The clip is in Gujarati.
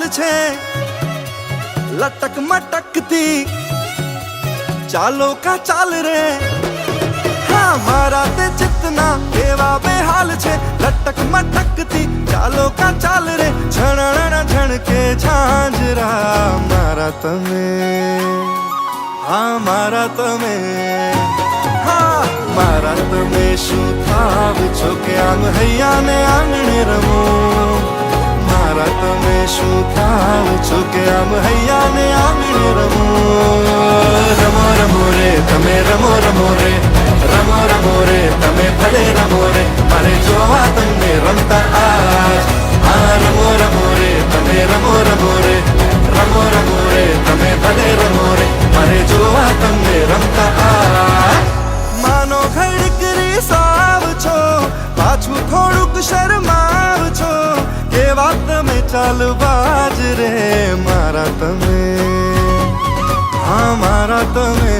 હાલ છે લટક મટકતી ચાલો કા ચાલ રે હા મારા તે ચિતના એવા બેહાલ છે લટક મટકતી ચાલો કા ચાલ રે છણણ છણકે ઝાંઝરા મારા તમે હા મારા તમે હા મારા તમે શું થાવ છો કે આમ હૈયા ને આંગણે રમો મારા તમે શું થાવ છો કે આમ હૈયા ને આંગણે રમો રમો રમો રે તમે રમો રમો રે રમો રમો રે તમે ભલે રમો રે મારે જોવા તમને રમતા આજ હા રમો રમો રે તમે રમો રમો રે રમો રમો રે તમે ભલે રમો રે મારે જોવા તમને રમતા આજ માનો ઘડીકરી સાવ છો પાછું થોડુંક શરમાવ છો કે વાત તમે ચાલવાજ રે મારા તમે હા મારા તમે